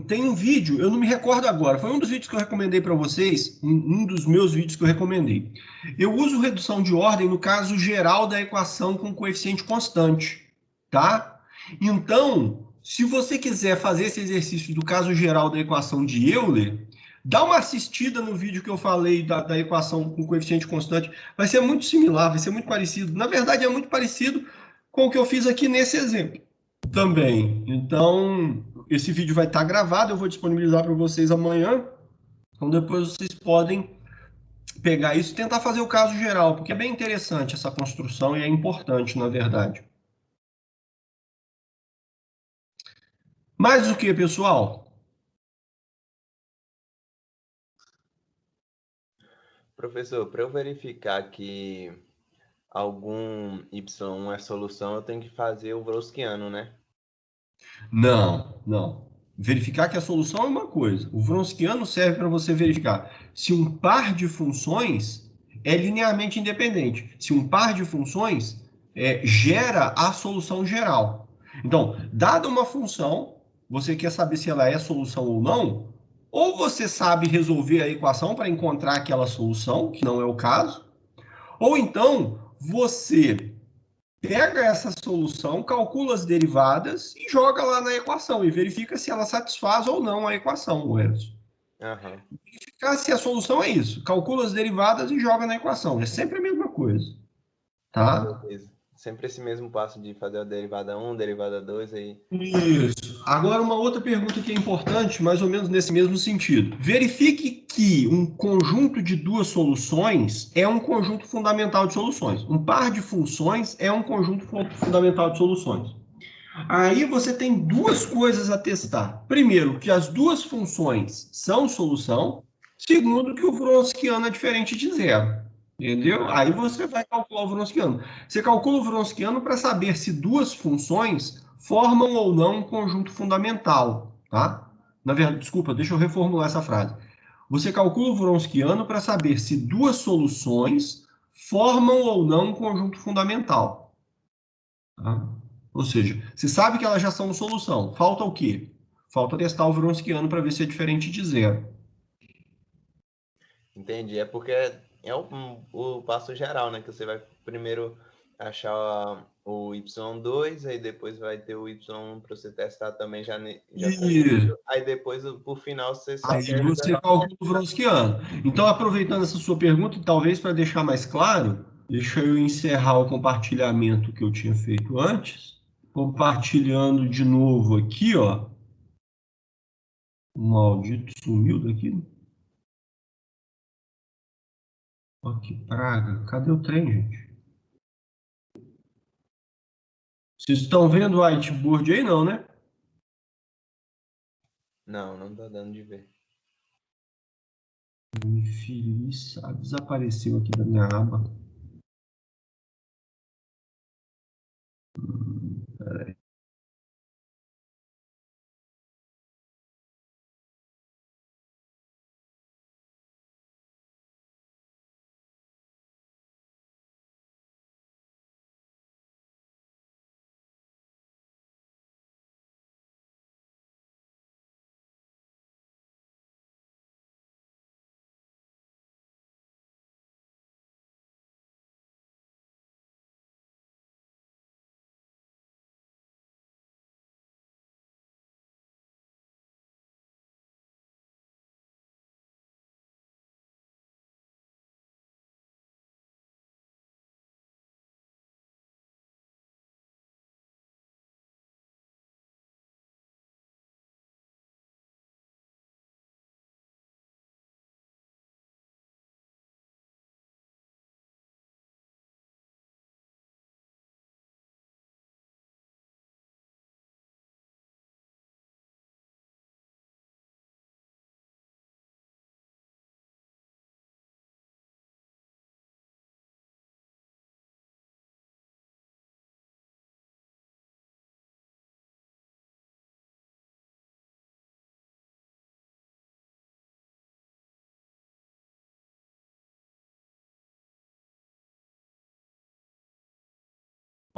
tem um vídeo, eu não me recordo agora, foi um dos vídeos que eu recomendei para vocês, um dos meus vídeos que eu recomendei. Eu uso redução de ordem no caso geral da equação com coeficiente constante, tá? Então, se você quiser fazer esse exercício do caso geral da equação de Euler, dá uma assistida no vídeo que eu falei da equação com coeficiente constante. Vai ser muito similar, vai ser muito parecido. Na verdade, é muito parecido com o que eu fiz aqui nesse exemplo também. Então, esse vídeo vai estar gravado, eu vou disponibilizar para vocês amanhã. Então, depois vocês podem pegar isso e tentar fazer o caso geral, porque é bem interessante essa construção e é importante, na verdade. Mais o que, pessoal? Professor, para eu verificar que algum y1 é solução, eu tenho que fazer o Wronskiano, né? Não. Verificar que a solução é uma coisa. O Wronskiano serve para você verificar se um par de funções é linearmente independente. Se um par de funções gera a solução geral. Então, dada uma função, você quer saber se ela é solução ou não, ou você sabe resolver a equação para encontrar aquela solução, que não é o caso, ou então você pega essa solução, calcula as derivadas e joga lá na equação e verifica se ela satisfaz ou não a equação, Wellington. Aham. Verificar se a solução é isso. Calcula as derivadas e joga na equação. É sempre a mesma coisa. Tá? Beleza. Sempre esse mesmo passo de fazer a derivada 1, derivada 2, aí. Isso. Agora, uma outra pergunta que é importante, mais ou menos nesse mesmo sentido. Verifique que um conjunto de duas soluções é um conjunto fundamental de soluções. Um par de funções é um conjunto fundamental de soluções. Aí você tem duas coisas a testar. Primeiro, que as duas funções são solução. Segundo, que o Wronskiano é diferente de zero. Entendeu? Aí você vai calcular o Wronskiano. Você calcula o Wronskiano para saber se duas funções formam ou não um conjunto fundamental, tá? Na verdade, desculpa, deixa eu reformular essa frase. Você calcula o Wronskiano para saber se duas soluções formam ou não um conjunto fundamental. Tá? Ou seja, você sabe que elas já são solução. Falta o quê? Falta testar o Wronskiano para ver se é diferente de zero. Entendi. É porque é o passo geral, né? Que você vai primeiro achar o y2, aí depois vai ter o y1 para você testar também já E aí depois, por final, você só aí você testa. calcula o Wronskiano. Então, aproveitando essa sua pergunta, talvez para deixar mais claro, deixa eu encerrar o compartilhamento que eu tinha feito antes. Compartilhando de novo aqui, ó. O maldito sumiu daqui. Ó, que praga. Cadê o trem, gente? Vocês estão vendo o whiteboard aí, não, né? Não, não tá dando de ver. Infeliz, desapareceu aqui da minha aba. Peraí.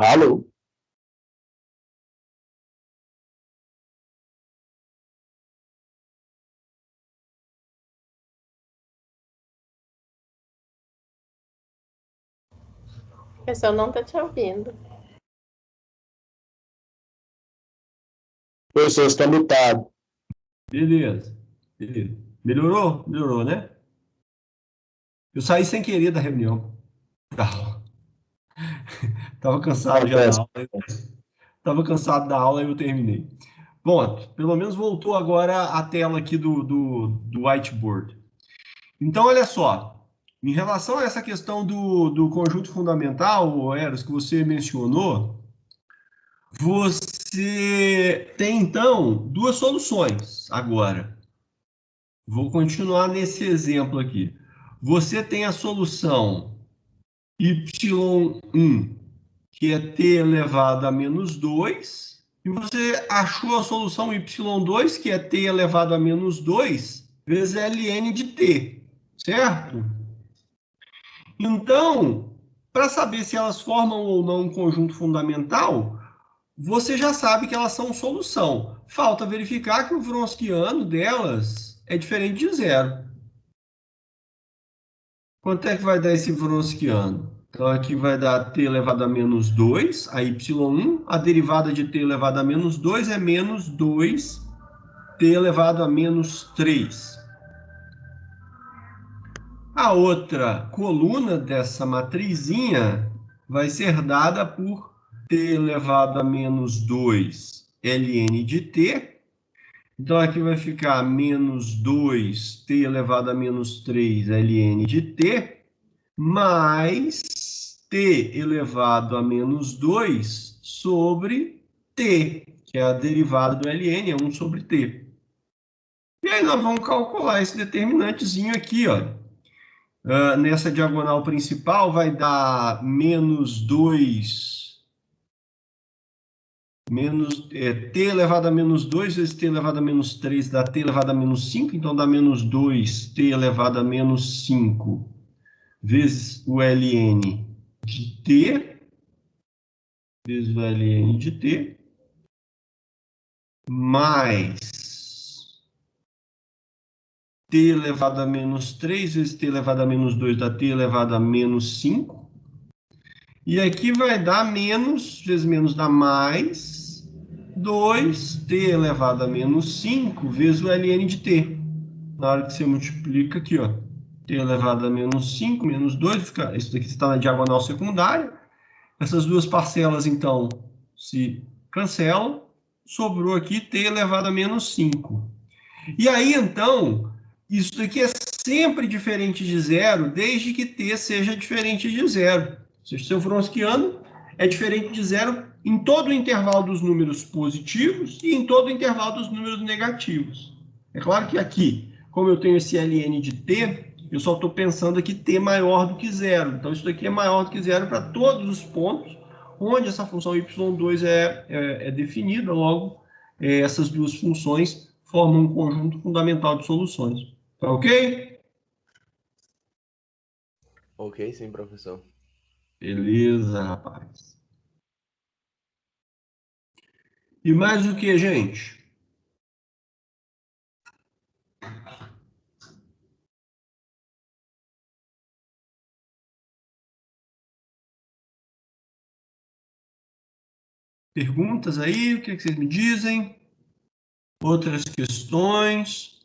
Alô? O pessoal não tá te ouvindo. Professor, está mutado. Beleza. Melhorou? Melhorou, né? Eu saí sem querer da reunião. Tava cansado já da aula. Tava cansado da aula e eu terminei. Pronto. Pelo menos voltou agora a tela aqui do whiteboard. Então, olha só. Em relação a essa questão do conjunto fundamental, Eros, que você mencionou, você tem, então, duas soluções agora. Vou continuar nesse exemplo aqui. Você tem a solução y1, que é t elevado a menos 2, e você achou a solução y2, que é t elevado a menos 2, vezes ln de t, certo? Então, para saber se elas formam ou não um conjunto fundamental, você já sabe que elas são solução. Falta verificar que o Wronskiano delas é diferente de zero. Quanto é que vai dar esse Wronskiano? Então, aqui vai dar t elevado a menos 2, a y1. A derivada de t elevado a menos 2 é menos 2, t elevado a menos 3. A outra coluna dessa matrizinha vai ser dada por t elevado a menos 2 ln de t. Então, aqui vai ficar menos 2 t elevado a menos 3 ln de t, mais t elevado a menos 2 sobre t, que é a derivada do ln, é 1 sobre t. E aí nós vamos calcular esse determinantezinho aqui, ó. Nessa diagonal principal vai dar menos 2, t elevado a menos 2 vezes t elevado a menos 3 dá t elevado a menos 5, então dá menos 2 t elevado a menos 5 vezes o ln de t, vezes o ln de t, mais t elevado a menos 3 vezes t elevado a menos 2 dá t elevado a menos 5. E aqui vai dar menos, vezes menos dá mais, 2t elevado a menos 5 vezes o ln de t. Na hora que você multiplica aqui, ó, t elevado a menos 5, menos 2, fica, isso daqui está na diagonal secundária. Essas duas parcelas, então, se cancelam. Sobrou aqui t elevado a menos 5. E aí, então, isso daqui é sempre diferente de zero, desde que t seja diferente de zero. Ou seja, seu Wronskiano é diferente de zero em todo o intervalo dos números positivos e em todo o intervalo dos números negativos. É claro que aqui, como eu tenho esse ln de t, eu só estou pensando aqui t maior do que zero. Então, isso daqui é maior do que zero para todos os pontos onde essa função y2 é definida. Logo, essas duas funções formam um conjunto fundamental de soluções. Tá ok? Ok, sim, professor. Beleza, rapaz. E mais o que, gente? Perguntas aí? O que vocês me dizem? Outras questões?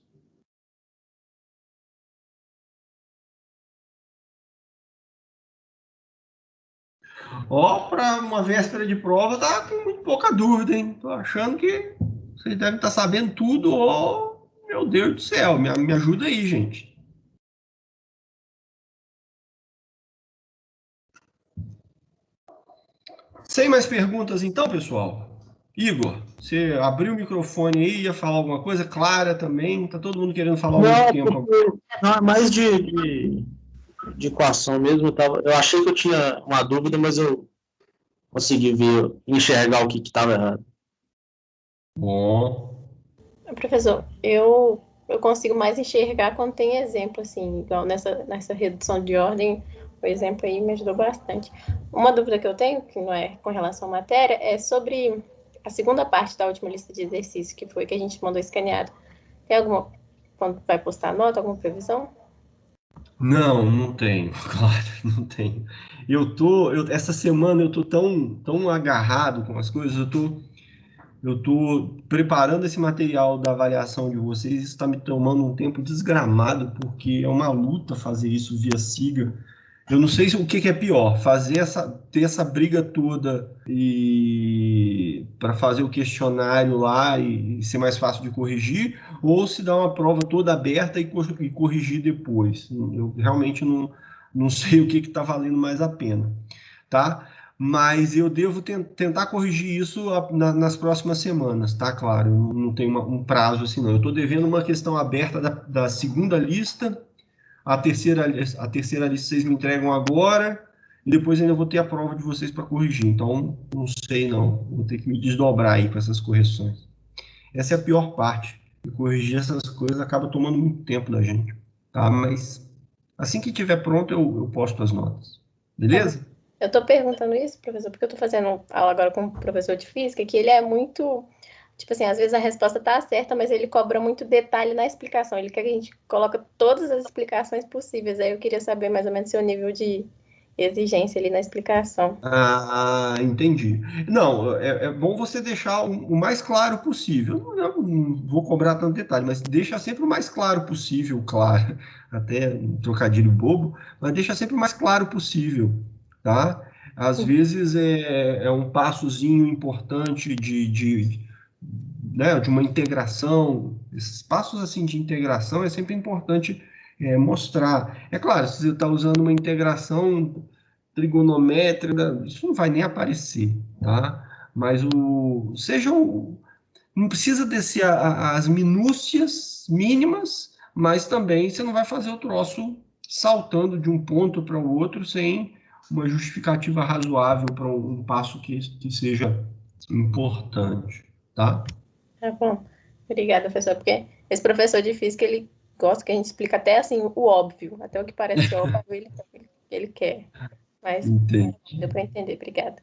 Ó, para uma véspera de prova, tá com muito pouca dúvida, hein? Tô achando que vocês devem estar sabendo tudo. Ó, meu Deus do céu, me ajuda aí, gente. Sem mais perguntas, então, pessoal? Igor, você abriu o microfone aí, ia falar alguma coisa? Clara também, tá todo mundo querendo falar ao mesmo tempo. Não, é mais de equação mesmo. Eu achei que eu tinha uma dúvida, mas eu consegui enxergar o que estava errado. Bom. Professor, eu consigo mais enxergar quando tem exemplo, assim, igual nessa redução de ordem, o exemplo aí me ajudou bastante. Uma dúvida que eu tenho, que não é com relação à matéria, é sobre a segunda parte da última lista de exercícios, que foi que a gente mandou escaneado. Tem alguma, quando vai postar a nota, alguma previsão? Não tenho, claro, não tenho. Essa semana eu tô tão agarrado com as coisas, Eu estou preparando esse material da avaliação de vocês, isso está me tomando um tempo desgramado, porque é uma luta fazer isso via SIGA. Eu não sei o que é pior, ter essa briga toda e para fazer o questionário lá e ser mais fácil de corrigir, ou se dar uma prova toda aberta e corrigir depois. Eu realmente não sei o que está valendo mais a pena, tá? Mas eu devo tentar corrigir isso nas próximas semanas, tá? Claro, eu não tenho um prazo assim, não. Eu estou devendo uma questão aberta da segunda lista. A terceira lista vocês me entregam agora, e depois ainda vou ter a prova de vocês para corrigir. Então, não sei não. Vou ter que me desdobrar aí com essas correções. Essa é a pior parte. E corrigir essas coisas acaba tomando muito tempo da gente. Tá? Mas assim que estiver pronto, eu posto as notas. Beleza? Eu estou perguntando isso, professor, porque eu estou fazendo aula agora com um professor de física, que ele é muito... Tipo assim, às vezes a resposta tá certa, mas ele cobra muito detalhe na explicação. Ele quer que a gente coloque todas as explicações possíveis. Aí eu queria saber mais ou menos seu nível de exigência ali na explicação. Ah, entendi. Não, é bom você deixar o mais claro possível. Eu não vou cobrar tanto detalhe, mas deixa sempre o mais claro possível, claro. Até um trocadilho bobo, mas deixa sempre o mais claro possível, tá? Às vezes é um passozinho importante né, de uma integração. Esses passos assim de integração é sempre importante mostrar. É claro, se você está usando uma integração trigonométrica, isso não vai nem aparecer, tá? Mas não precisa descer as minúcias mínimas, mas também você não vai fazer o troço saltando de um ponto para o outro sem uma justificativa razoável para um passo que seja importante, tá? Tá bom. Obrigada, professor, porque esse professor de física, ele gosta que a gente explique até assim o óbvio, até o que parece óbvio, ele quer. Mas Entendi. deu para entender, obrigada.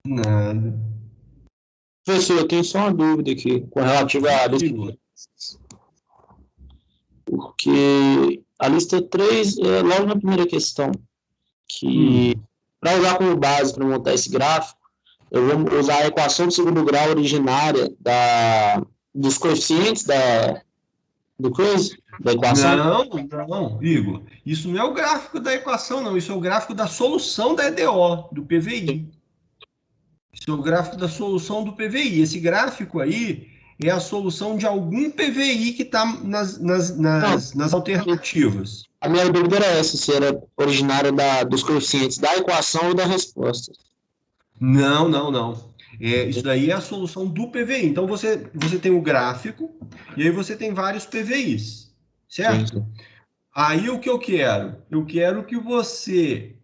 Nada. Professor, eu tenho só uma dúvida aqui com relativa à lista. Porque a lista 3 é logo na primeira questão, que para usar como base para montar esse gráfico, eu vou usar a equação de segundo grau originária dos coeficientes da equação. Não, Igor. Isso não é o gráfico da equação, não. Isso é o gráfico da solução da EDO, do PVI. Isso é o gráfico da solução do PVI. Esse gráfico aí é a solução de algum PVI que está nas alternativas. A minha dúvida era essa, se era originária dos coeficientes da equação ou da resposta. Não. Isso daí é a solução do PVI. Então, você tem o gráfico e aí você tem vários PVIs, certo? Sim. Aí, o que eu quero? Eu quero que você,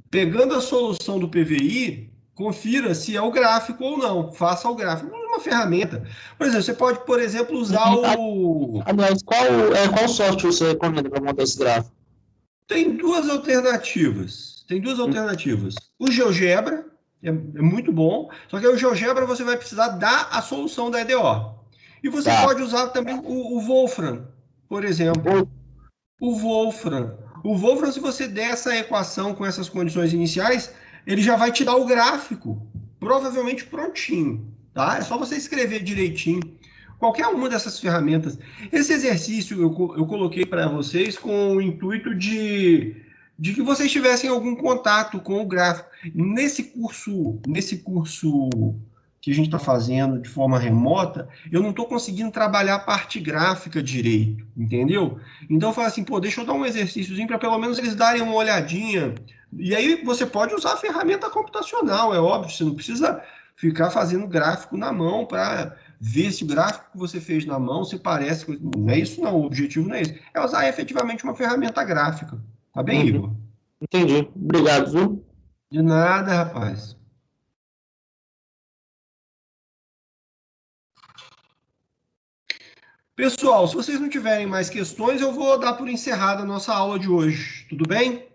pegando a solução do PVI, confira se é o gráfico ou não. Faça o gráfico. Uma ferramenta. Por exemplo, você pode, por exemplo, usar o... Aliás, qual software você recomenda para montar esse gráfico? Tem duas alternativas. O GeoGebra é muito bom, só que o GeoGebra você vai precisar dar a solução da EDO. E você pode usar também o Wolfram, por exemplo. O Wolfram, se você der essa equação com essas condições iniciais, ele já vai te dar o gráfico, provavelmente prontinho, tá? É só você escrever direitinho. Qualquer uma dessas ferramentas. Esse exercício eu coloquei para vocês com o intuito de que vocês tivessem algum contato com o gráfico. Nesse curso que a gente está fazendo de forma remota, eu não estou conseguindo trabalhar a parte gráfica direito, entendeu? Então eu falo assim, deixa eu dar um exercíciozinho para pelo menos eles darem uma olhadinha. E aí você pode usar a ferramenta computacional, é óbvio, você não precisa ficar fazendo gráfico na mão para ver se o gráfico que você fez na mão se parece. Não é isso não, o objetivo não é isso. É usar efetivamente uma ferramenta gráfica. Tá bem, Igor? Entendi. Obrigado, viu? De nada, rapaz. Pessoal, se vocês não tiverem mais questões, eu vou dar por encerrada a nossa aula de hoje. Tudo bem?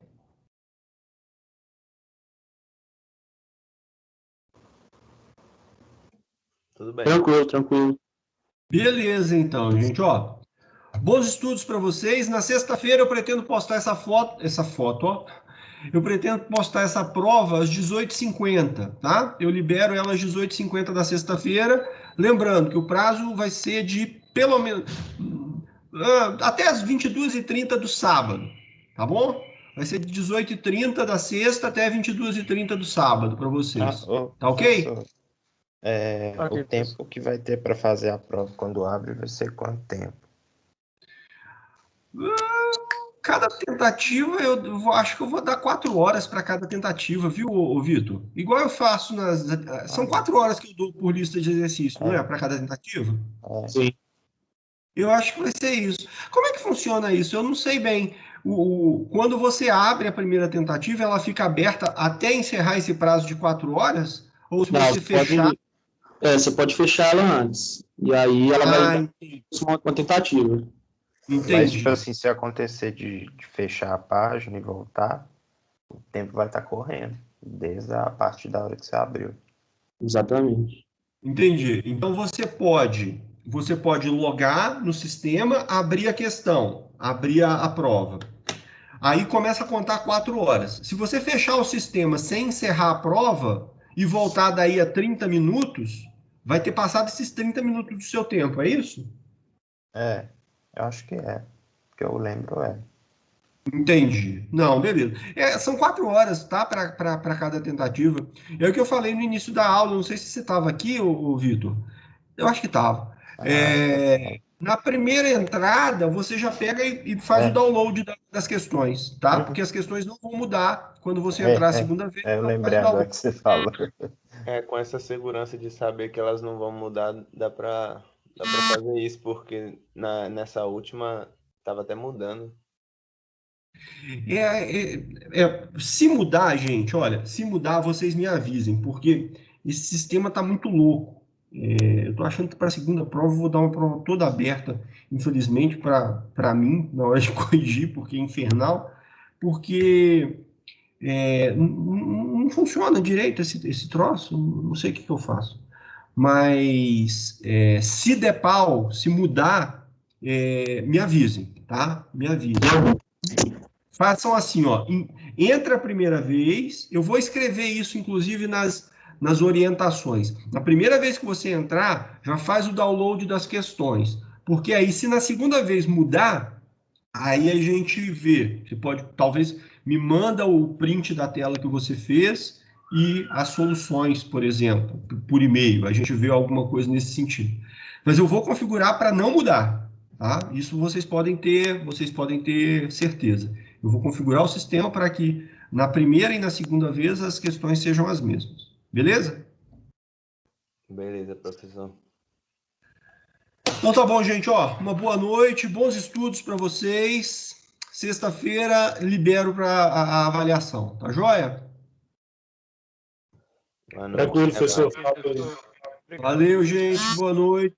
Tudo bem. Tranquilo. Beleza, então, gente, Bons estudos para vocês. Na sexta-feira eu pretendo postar essa foto, Eu pretendo postar essa prova às 18h50, tá? Eu libero ela às 18h50 da sexta-feira. Lembrando que o prazo vai ser de pelo menos até as 22h30 do sábado, tá bom? Vai ser de 18h30 da sexta até 22h30 do sábado para vocês. Tá ok? Professor, o tempo que vai ter para fazer a prova quando abre vai ser quanto tempo? Cada tentativa, acho que eu vou dar 4 horas para cada tentativa, viu, Vitor? Igual eu faço são 4 horas que eu dou por lista de exercício, não é? Para cada tentativa? Sim. Eu acho que vai ser isso. Como é que funciona isso? Eu não sei bem. Quando você abre a primeira tentativa, ela fica aberta até encerrar esse prazo de 4 horas? Ou se você fechar... Você pode fechar ela antes. E aí ela vai uma tentativa. Entendi. Mas, tipo assim, se acontecer de fechar a página e voltar, o tempo vai estar correndo, desde a partir da hora que você abriu. Exatamente. Entendi. Então você pode logar no sistema, abrir a questão, abrir a prova. Aí começa a contar 4 horas. Se você fechar o sistema sem encerrar a prova e voltar daí a 30 minutos, vai ter passado esses 30 minutos do seu tempo, é isso? Eu acho que é. Que eu lembro, Entendi. Não, beleza. São 4 horas, tá? Para cada tentativa. É o que eu falei no início da aula. Não sei se você estava aqui, Vitor. Eu acho que estava. Na primeira entrada, você já pega e faz o download das questões, tá? Porque as questões não vão mudar quando você entrar a segunda vez. Eu lembrei agora que você falou. Com essa segurança de saber que elas não vão mudar, dá pra fazer isso, porque nessa última estava até mudando. Se mudar, gente, olha, se mudar, vocês me avisem, porque esse sistema está muito louco. Eu estou achando que para a segunda prova eu vou dar uma prova toda aberta, infelizmente, para mim, na hora de corrigir, porque é infernal, porque não funciona direito esse troço, não sei o que eu faço. Mas se der pau, se mudar, me avisem, tá? Me avisem. Façam assim, ó, entra a primeira vez, eu vou escrever isso, inclusive, nas orientações. Na primeira vez que você entrar, já faz o download das questões, porque aí, se na segunda vez mudar, aí a gente vê. Você pode, talvez, me manda o print da tela que você fez e as soluções, por exemplo, por e-mail, a gente vê alguma coisa nesse sentido. Mas eu vou configurar para não mudar, tá? Isso vocês podem ter certeza. Eu vou configurar o sistema para que na primeira e na segunda vez as questões sejam as mesmas. Beleza? Beleza, professor. Então tá bom, gente. Uma boa noite, bons estudos para vocês. Sexta-feira libero para a avaliação. Tá joia? Tranquilo, professor. Valeu, gente. Boa noite.